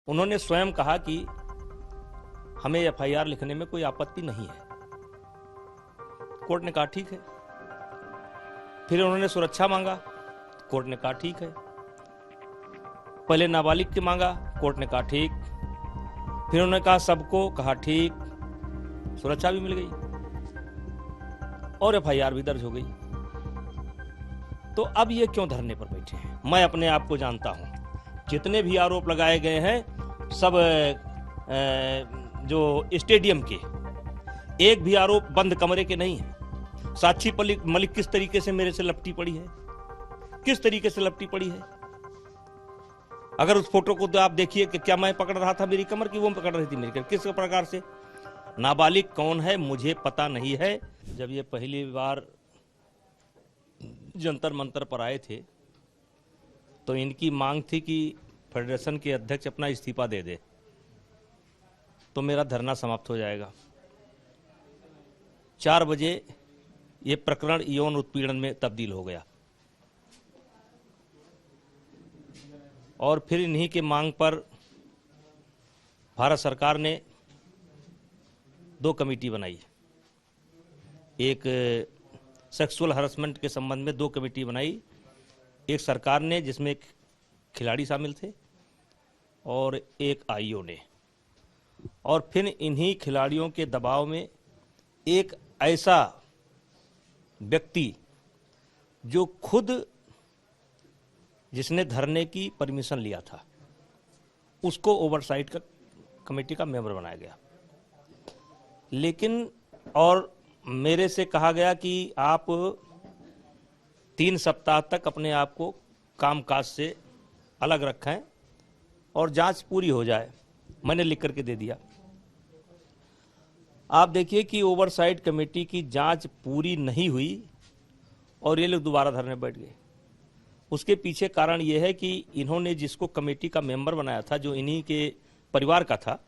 उन्होंने स्वयं कहा कि हमें एफआईआर लिखने में कोई आपत्ति नहीं है। कोर्ट ने कहा ठीक है। फिर उन्होंने सुरक्षा मांगा, कोर्ट ने कहा ठीक है। पहले नाबालिग की मांगा, कोर्ट ने कहा ठीक। फिर उन्होंने कहा सबको, कहा ठीक। सुरक्षा भी मिल गई और एफआईआर भी दर्ज हो गई। तो अब ये क्यों धरने पर बैठे हैं? मैं अपने आप को जानता हूं। जितने भी आरोप लगाए गए हैं सब जो स्टेडियम के, एक भी आरोप बंद कमरे के नहीं है। साक्षी मलिक किस तरीके से मेरे से लपटी पड़ी है, किस तरीके से लपटी पड़ी है। अगर उस फोटो को तो आप देखिए कि क्या मैं पकड़ रहा था मेरी कमर की वो पकड़ रही थी मेरी कमर, किस प्रकार से। नाबालिग कौन है मुझे पता नहीं है। जब ये पहली बार जंतर मंतर पर आए थे तो इनकी मांग थी कि फेडरेशन के अध्यक्ष अपना इस्तीफा दे दे तो मेरा धरना समाप्त हो जाएगा। 4 बजे ये प्रकरण यौन उत्पीड़न में तब्दील हो गया और फिर इन्हीं के मांग पर भारत सरकार ने 2 कमेटी बनाई। एक सेक्सुअल हरासमेंट के संबंध में 2 कमेटी बनाई। एक सरकार ने जिसमें खिलाड़ी शामिल थे और एक आईओ ने। और फिर इन्हीं खिलाड़ियों के दबाव में एक ऐसा व्यक्ति जो खुद जिसने धरने की परमिशन लिया था उसको ओवरसाइट का कमेटी का मेंबर बनाया गया। लेकिन और मेरे से कहा गया कि आप 3 सप्ताह तक अपने आप को कामकाज से अलग रखें और जांच पूरी हो जाए। मैंने लिख करके दे दिया। आप देखिए कि ओवरसाइट कमेटी की जांच पूरी नहीं हुई और ये लोग दोबारा धरने बैठ गए। उसके पीछे कारण यह है कि इन्होंने जिसको कमेटी का मेंबर बनाया था, जो इन्हीं के परिवार का था,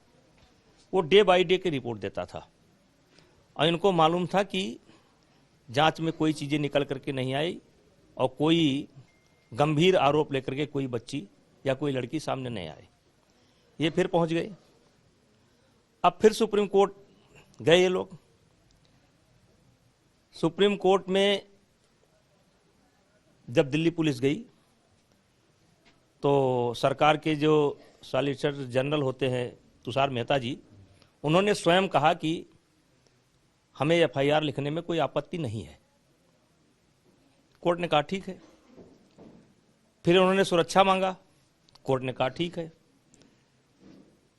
वो डे बाय डे की रिपोर्ट देता था और इनको मालूम था कि जांच में कोई चीज़ें निकल करके नहीं आई और कोई गंभीर आरोप लेकर के कोई बच्ची या कोई लड़की सामने नहीं आई। ये फिर पहुंच गए। अब फिर सुप्रीम कोर्ट गए ये लोग। सुप्रीम कोर्ट में जब दिल्ली पुलिस गई तो सरकार के जो सॉलिसिटर जनरल होते हैं तुषार मेहता जी, उन्होंने स्वयं कहा कि हमें एफआईआर लिखने में कोई आपत्ति नहीं है। कोर्ट ने कहा ठीक है। फिर उन्होंने सुरक्षा मांगा, कोर्ट ने कहा ठीक है।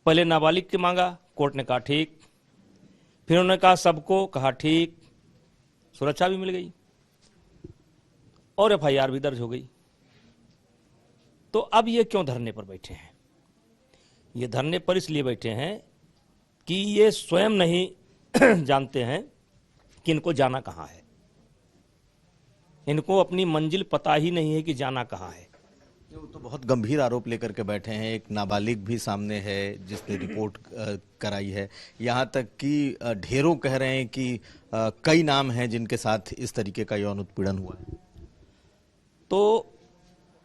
पहले नाबालिग की मांगा, कोर्ट ने कहा ठीक। फिर उन्होंने कहा सबको, कहा ठीक। सुरक्षा भी मिल गई और एफआईआर भी दर्ज हो गई। तो अब ये क्यों धरने पर बैठे हैं? ये धरने पर इसलिए बैठे हैं कि ये स्वयं नहीं जानते हैं कि इनको जाना कहां है। इनको अपनी मंजिल पता ही नहीं है कि जाना कहां है। वो तो बहुत गंभीर आरोप लेकर के बैठे हैं। एक नाबालिग भी सामने है जिसने रिपोर्ट कराई है। यहाँ तक कि ढेरों कह रहे हैं कि कई नाम हैं जिनके साथ इस तरीके का यौन उत्पीड़न हुआ है। तो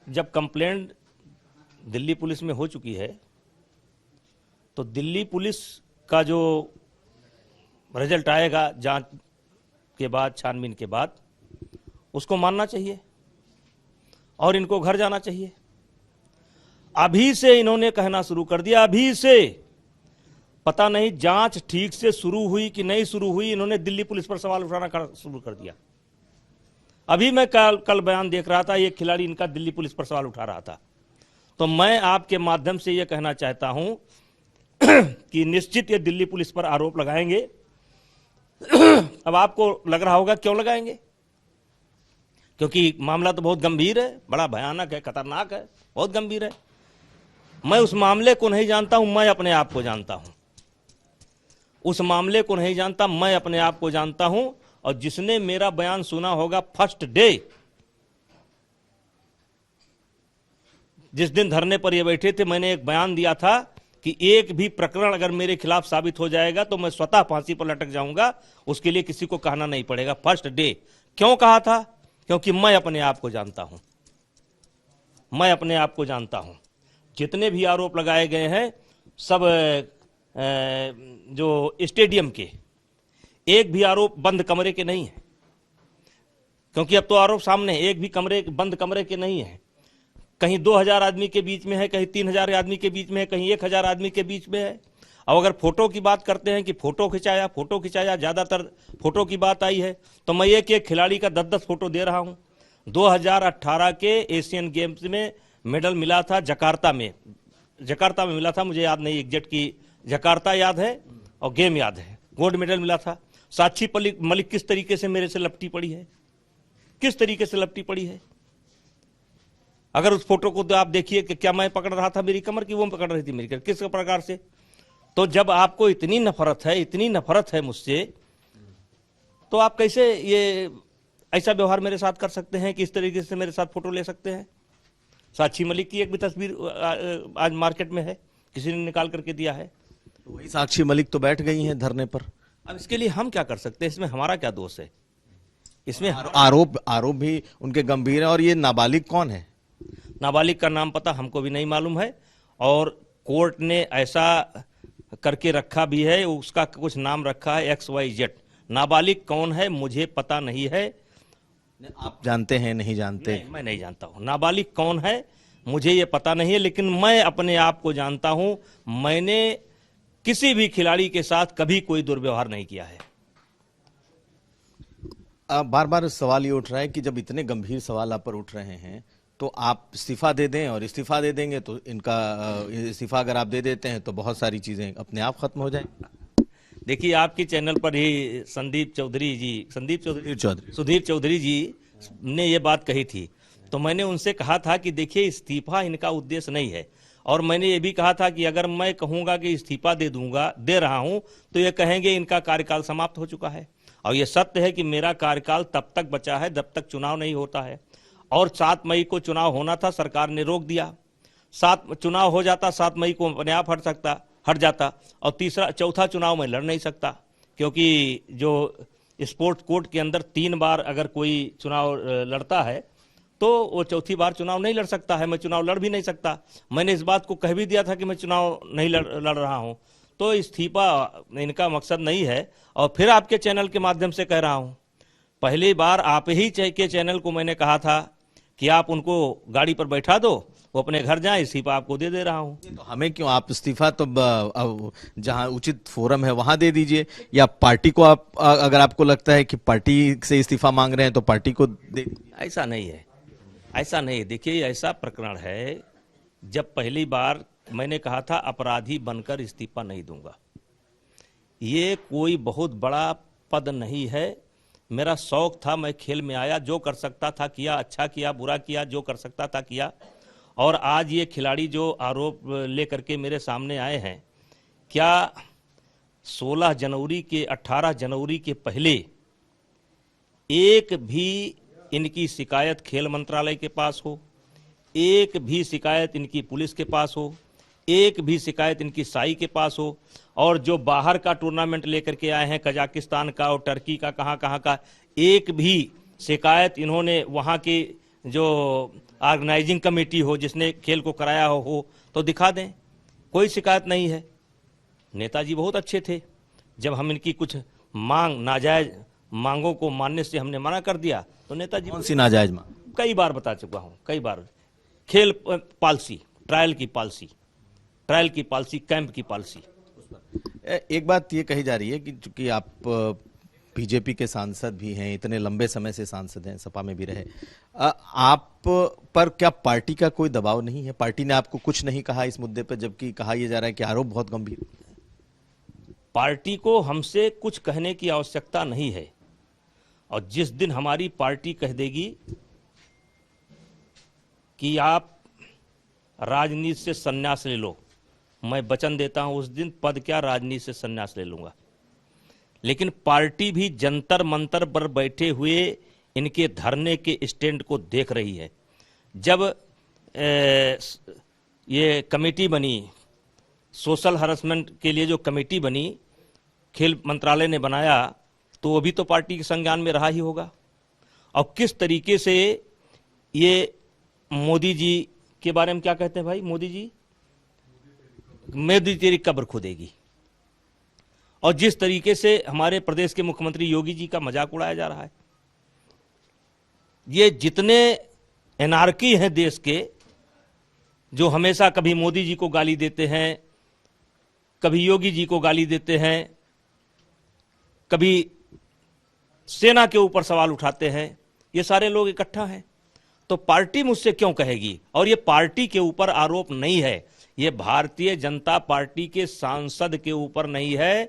जब कंप्लेंट दिल्ली पुलिस में हो चुकी है तो दिल्ली पुलिस का जो रिजल्ट आएगा जांच के बाद, छानबीन के बाद, उसको मानना चाहिए और इनको घर जाना चाहिए। अभी से इन्होंने कहना शुरू कर दिया, अभी से पता नहीं जांच ठीक से शुरू हुई कि नहीं शुरू हुई, इन्होंने दिल्ली पुलिस पर सवाल उठाना शुरू कर दिया। अभी मैं कल बयान देख रहा था, ये खिलाड़ी इनका दिल्ली पुलिस पर सवाल उठा रहा था। तो मैं आपके माध्यम से यह कहना चाहता हूं कि निश्चित ये दिल्ली पुलिस पर आरोप लगाएंगे। अब आपको लग रहा होगा क्यों लगाएंगे, क्योंकि मामला तो बहुत गंभीर है, बड़ा भयानक है, खतरनाक है, बहुत गंभीर है। मैं उस मामले को नहीं जानता हूं, मैं अपने आप को जानता हूं। उस मामले को नहीं जानता, मैं अपने आप को जानता हूं। और जिसने मेरा बयान सुना होगा फर्स्ट डे, जिस दिन धरने पर ये बैठे थे, मैंने एक बयान दिया था कि एक भी प्रकरण अगर मेरे खिलाफ साबित हो जाएगा तो मैं स्वतः फांसी पर लटक जाऊंगा, उसके लिए किसी को कहना नहीं पड़ेगा। फर्स्ट डे क्यों कहा था? क्योंकि मैं अपने आप को जानता हूं। मैं अपने आप को जानता हूं। जितने भी आरोप लगाए गए हैं सब जो स्टेडियम के, एक भी आरोप बंद कमरे के नहीं है, क्योंकि अब तो आरोप सामने है। एक भी बंद कमरे के नहीं है। कहीं 2000 आदमी के बीच में है, कहीं 3000 आदमी के बीच में है, कहीं 1000 आदमी के बीच में है। अब अगर फोटो की बात करते हैं कि फोटो खिंचाया, ज्यादातर फोटो की बात आई है, तो मैं एक खिलाड़ी का 10-10 फोटो दे रहा हूं। 2018 के एशियन गेम्स में मेडल मिला था जकार्ता में मिला था, मुझे याद नहीं एग्जैक्ट की, जकार्ता याद है और गेम याद है, गोल्ड मेडल मिला था। साक्षी मलिक किस तरीके से मेरे से लपटी पड़ी है, किस तरीके से लपटी पड़ी है। अगर उस फोटो को तो आप देखिए कि क्या मैं पकड़ रहा था मेरी कमर की वो पकड़ रही थी मेरी कमर, किस प्रकार से। तो जब आपको इतनी नफरत है मुझसे, तो आप कैसे ये ऐसा व्यवहार मेरे साथ कर सकते हैं कि इस तरीके से मेरे साथ फोटो ले सकते हैं। साक्षी मलिक की एक भी तस्वीर आज मार्केट में है, किसी ने निकाल करके दिया है। वही साक्षी मलिक तो बैठ गई हैं धरने पर। अब इसके लिए हम क्या कर सकते हैं, इसमें हमारा क्या दोष है। इसमें आरोप भी उनके गंभीर है। और ये नाबालिग कौन है? नाबालिग का नाम पता हमको भी नहीं मालूम है, और कोर्ट ने ऐसा करके रखा भी है, उसका कुछ नाम रखा है XYZ। नाबालिग कौन है मुझे पता नहीं है। आप जानते हैं? नहीं जानते? नहीं, मैं नहीं जानता हूं नाबालिग कौन है, मुझे ये पता नहीं है। लेकिन मैं अपने आप को जानता हूं, मैंने किसी भी खिलाड़ी के साथ कभी कोई दुर्व्यवहार नहीं किया है। बार बार सवाल ये उठ रहा है कि जब इतने गंभीर सवाल आप पर उठ रहे हैं तो आप इस्तीफा दे दें, और इस्तीफा दे देंगे तो इनका इस्तीफा अगर आप दे देते हैं तो बहुत सारी चीजें अपने आप खत्म हो जाएंगी। देखिए, आपकी चैनल पर ही सुधीर चौधरी जी ने ये बात कही थी, तो मैंने उनसे कहा था कि देखिए इस्तीफा इनका उद्देश्य नहीं है। और मैंने ये भी कहा था कि अगर मैं कहूंगा कि इस्तीफा दे रहा हूं, तो ये कहेंगे इनका कार्यकाल समाप्त हो चुका है। और ये सत्य है कि मेरा कार्यकाल तब तक बचा है जब तक चुनाव नहीं होता है। और 7 मई को चुनाव होना था, सरकार ने रोक दिया। चुनाव हो जाता 7 मई को अपने आप हट जाता। और चौथा चुनाव मैं लड़ नहीं सकता, क्योंकि जो स्पोर्ट्स कोर्ट के अंदर 3 बार अगर कोई चुनाव लड़ता है तो वो चौथी बार चुनाव नहीं लड़ सकता है। मैं चुनाव लड़ भी नहीं सकता। मैंने इस बात को कह भी दिया था कि मैं चुनाव नहीं लड़ रहा हूं। तो इस्तीफा इनका मकसद नहीं है। और फिर आपके चैनल के माध्यम से कह रहा हूं, पहली बार आप ही के चैनल को मैंने कहा था कि आप उनको गाड़ी पर बैठा दो, वो अपने घर जाएं, इस्तीफा आपको दे रहा हूं। तो हमें क्यों? आप इस्तीफा तो जहां उचित फोरम है वहां दे दीजिए, या पार्टी को आप, अगर आपको लगता है कि पार्टी से इस्तीफा मांग रहे हैं तो पार्टी को दे दीजिए। ऐसा नहीं है, ऐसा नहीं। देखिए, ऐसा प्रकरण है, जब पहली बार मैंने कहा था अपराधी बनकर इस्तीफा नहीं दूंगा। ये कोई बहुत बड़ा पद नहीं है। मेरा शौक था, मैं खेल में आया, जो कर सकता था किया, अच्छा किया बुरा किया, जो कर सकता था किया। और आज ये खिलाड़ी जो आरोप लेकर के मेरे सामने आए हैं, क्या 16 जनवरी के 18 जनवरी के पहले एक भी इनकी शिकायत खेल मंत्रालय के पास हो, एक भी शिकायत इनकी पुलिस के पास हो, एक भी शिकायत इनकी साई के पास हो? और जो बाहर का टूर्नामेंट लेकर के आए हैं, कजाकिस्तान का और टर्की का, कहाँ का, एक भी शिकायत इन्होंने वहाँ की जो ऑर्गेनाइजिंग कमेटी हो, जिसने खेल को कराया हो तो दिखा दें। कोई शिकायत नहीं है। नेताजी बहुत अच्छे थे, जब हम इनकी कुछ नाजायज मांगों को मानने से हमने मना कर दिया तो नेताजी। कौन सी नाजायज मांग? कई बार बता चुका हूँ, कई बार। खेल पॉलिसी, ट्रायल की पॉलिसी, कैंप की पॉलिसी। एक बात ये कही जा रही है कि चूंकि आप बीजेपी के सांसद भी हैं, इतने लंबे समय से सांसद हैं, सपा में भी रहे, आप पर क्या पार्टी का कोई दबाव नहीं है? पार्टी ने आपको कुछ नहीं कहा इस मुद्दे पर, जबकि कहा यह जा रहा है कि आरोप बहुत गंभीर। पार्टी को हमसे कुछ कहने की आवश्यकता नहीं है। और जिस दिन हमारी पार्टी कह देगी कि आप राजनीति से संन्यास ले लो, मैं वचन देता हूं उस दिन पद क्या राजनीति से संन्यास ले लूंगा। लेकिन पार्टी भी जंतर मंतर पर बैठे हुए इनके धरने के स्टैंड को देख रही है। जब ये कमेटी बनी, सोशल हरासमेंट के लिए जो कमेटी बनी, खेल मंत्रालय ने बनाया, तो वो भी तो पार्टी के संज्ञान में रहा ही होगा। और किस तरीके से ये मोदी जी के बारे में क्या कहते हैं भाई? मोदी जी मोदी तेरी कब्र खोदेगी। और जिस तरीके से हमारे प्रदेश के मुख्यमंत्री योगी जी का मजाक उड़ाया जा रहा है, ये जितने एनार्की हैं देश के, जो हमेशा कभी मोदी जी को गाली देते हैं, कभी योगी जी को गाली देते हैं, कभी सेना के ऊपर सवाल उठाते हैं, ये सारे लोग इकट्ठा हैं। तो पार्टी मुझसे क्यों कहेगी? और ये पार्टी के ऊपर आरोप नहीं है, ये भारतीय जनता पार्टी के सांसद के ऊपर नहीं है,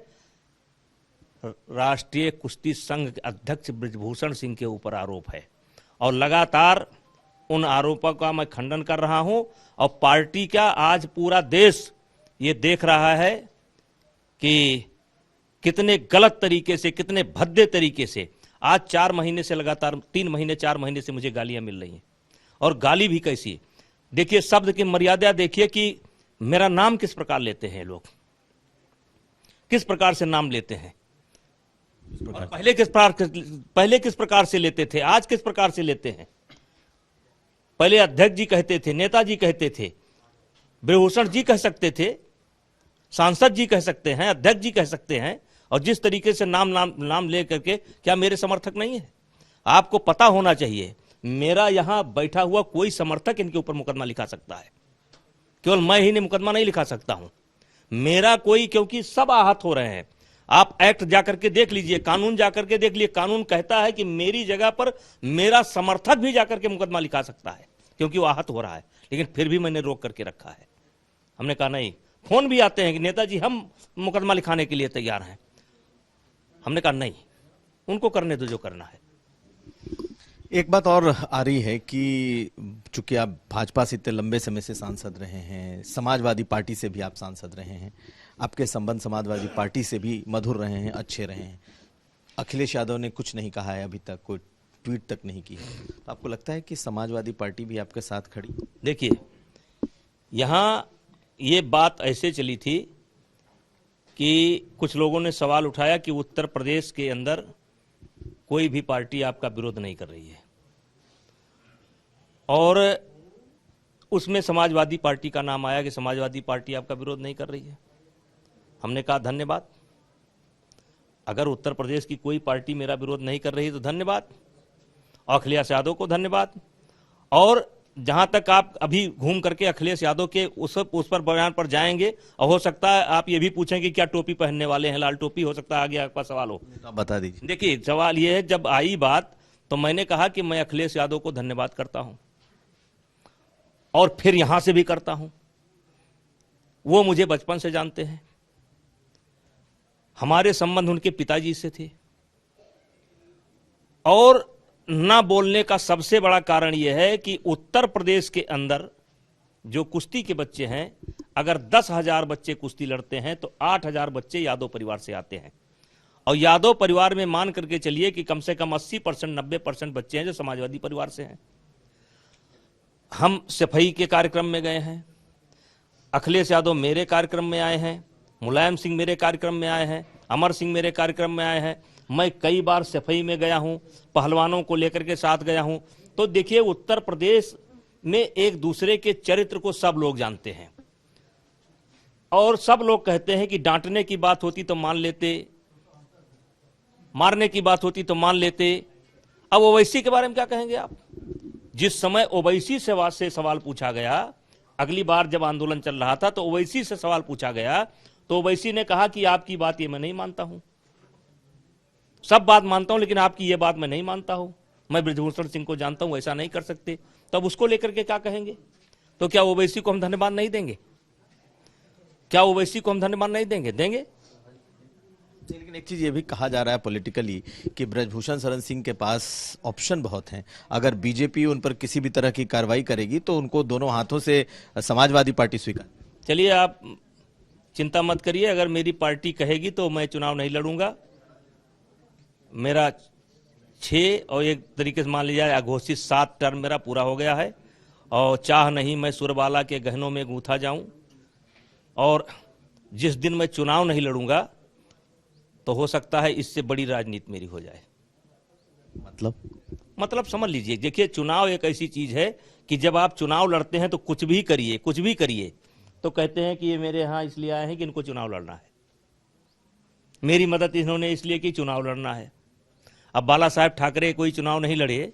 राष्ट्रीय कुश्ती संघ के अध्यक्ष ब्रिजभूषण सिंह के ऊपर आरोप है। और लगातार उन आरोपों का मैं खंडन कर रहा हूं। और पार्टी का आज पूरा देश ये देख रहा है कि कितने गलत तरीके से, कितने भद्दे तरीके से आज 4 महीने से लगातार 3 महीने 4 महीने से मुझे गालियां मिल रही हैं। और गाली भी कैसी, देखिए शब्द की मर्यादा देखिए कि मेरा नाम किस प्रकार लेते हैं लोग, किस प्रकार से नाम लेते हैं। और पहले किस प्रकार से लेते थे, आज किस प्रकार से लेते हैं। पहले अध्यक्ष जी कहते थे, नेताजी कहते थे, ब्रिजभूषण जी कह सकते थे, सांसद जी कह सकते हैं, अध्यक्ष जी कह सकते हैं। और जिस तरीके से नाम ले करके, क्या मेरे समर्थक नहीं है? आपको पता होना चाहिए, मेरा यहां बैठा हुआ कोई समर्थक इनके ऊपर मुकदमा लिखा सकता है। केवल मैं ही ने मुकदमा नहीं लिखा सकता हूं, मेरा कोई, क्योंकि सब आहत हो रहे हैं। आप एक्ट जाकर के देख लीजिए, कानून जाकर के देख लीजिए, कानून कहता है कि मेरी जगह पर मेरा समर्थक भी जाकर के मुकदमा लिखा सकता है, क्योंकि वो आहत हो रहा है। लेकिन फिर भी मैंने रोक करके रखा है। हमने कहा नहीं, फोन भी आते हैं कि नेताजी हम मुकदमा लिखाने के लिए तैयार हैं। हमने कहा नहीं, उनको करने दो जो करना है। एक बात और आ रही है कि चूंकि आप भाजपा से इतने लंबे समय से सांसद रहे हैं, समाजवादी पार्टी से भी आप सांसद रहे हैं, आपके संबंध समाजवादी पार्टी से भी मधुर रहे हैं, अच्छे रहे हैं। अखिलेश यादव ने कुछ नहीं कहा है अभी तक, कोई ट्वीट तक नहीं की है, तो आपको लगता है कि समाजवादी पार्टी भी आपके साथ खड़ी? देखिए, यहां ये बात ऐसे चली थी कि कुछ लोगों ने सवाल उठाया कि उत्तर प्रदेश के अंदर कोई भी पार्टी आपका विरोध नहीं कर रही है, और उसमें समाजवादी पार्टी का नाम आया कि समाजवादी पार्टी आपका विरोध नहीं कर रही है। हमने कहा धन्यवाद, अगर उत्तर प्रदेश की कोई पार्टी मेरा विरोध नहीं कर रही तो धन्यवाद, अखिलेश यादव को धन्यवाद। और जहां तक आप अभी घूम करके अखिलेश यादव के उस पर बयान पर जाएंगे, और हो सकता है आप ये भी पूछें कि क्या टोपी पहनने वाले हैं, लाल टोपी, हो सकता है आगे आपका सवाल हो, तो आप बता दीजिए। देखिए सवाल ये है, जब आई बात तो मैंने कहा कि मैं अखिलेश यादव को धन्यवाद करता हूं, और फिर यहां से भी करता हूं। वो मुझे बचपन से जानते हैं, हमारे संबंध उनके पिताजी से थे। और ना बोलने का सबसे बड़ा कारण यह है कि उत्तर प्रदेश के अंदर जो कुश्ती के बच्चे हैं, अगर 10,000 बच्चे कुश्ती लड़ते हैं तो 8,000 बच्चे यादव परिवार से आते हैं। और यादव परिवार में मान करके चलिए कि कम से कम 80% 90% बच्चे हैं जो समाजवादी परिवार से हैं। हम सफाई के कार्यक्रम में गए हैं, अखिलेश यादव मेरे कार्यक्रम में आए हैं, मुलायम सिंह मेरे कार्यक्रम में आए हैं, अमर सिंह मेरे कार्यक्रम में आए हैं, मैं कई बार सफाई में गया हूं, पहलवानों को लेकर के साथ गया हूं। तो देखिए, उत्तर प्रदेश में एक दूसरे के चरित्र को सब लोग जानते हैं, और सब लोग कहते हैं कि डांटने की बात होती तो मान लेते, मारने की बात होती तो मान लेते। अब ओवैसी के बारे में क्या कहेंगे आप? जिस समय ओवैसी से सवाल पूछा गया, अगली बार जब आंदोलन चल रहा था तो ओवैसी से सवाल पूछा गया, तो ओवैसी ने कहा कि आपकी बात ये मैं नहीं मानता हूं, सब बात मानता हूं लेकिन आपकी ये बात मैं नहीं मानता हूं, मैं ब्रिजभूषण सिंह को जानता हूं, ऐसा नहीं कर सकते। तब उसको लेकर के क्या कहेंगे? तो क्या ओवैसी को हम धन्यवाद नहीं देंगे? क्या ओवैसी को हम धन्यवाद नहीं देंगे? देंगे। लेकिन एक चीज ये भी कहा जा रहा है पॉलिटिकली कि ब्रजभूषण शरण सिंह के पास ऑप्शन बहुत हैं, अगर बीजेपी उन पर किसी भी तरह की कार्रवाई करेगी तो उनको दोनों हाथों से समाजवादी पार्टी स्वीकार। चलिए, आप चिंता मत करिए, अगर मेरी पार्टी कहेगी तो मैं चुनाव नहीं लड़ूंगा। मेरा 6 और एक तरीके से मान लीजिए अघोषित 7 टर्म मेरा पूरा हो गया है, और चाह नहीं मैं सुरबाला के गहनों में गूंथा जाऊं। और जिस दिन मैं चुनाव नहीं लड़ूंगा तो हो सकता है इससे बड़ी राजनीति मेरी हो जाए। मतलब समझ लीजिए, देखिए चुनाव एक ऐसी चीज है कि जब आप चुनाव लड़ते हैं तो कुछ भी करिए, तो कहते हैं कि ये मेरे यहाँ इसलिए आए हैं कि इनको चुनाव लड़ना है, मेरी मदद इन्होंने इसलिए की चुनाव लड़ना है। अब बाला साहेब ठाकरे कोई चुनाव नहीं लड़े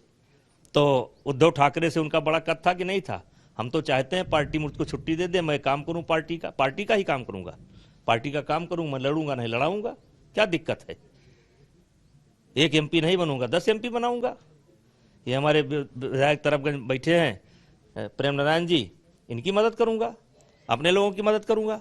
तो उद्धव ठाकरे से उनका बड़ा कद था कि नहीं था? हम तो चाहते हैं पार्टी मुझको छुट्टी दे दे, मैं काम करूं, पार्टी का ही काम करूंगा, पार्टी का काम करूं, मैं लड़ूंगा नहीं लड़ाऊंगा, क्या दिक्कत है? एक एमपी नहीं बनूंगा, 10 एमपी बनाऊंगा। ये हमारे विधायक तरफगंज बैठे हैं प्रेम नारायण जी, इनकी मदद करूंगा, अपने लोगों की मदद करूंगा।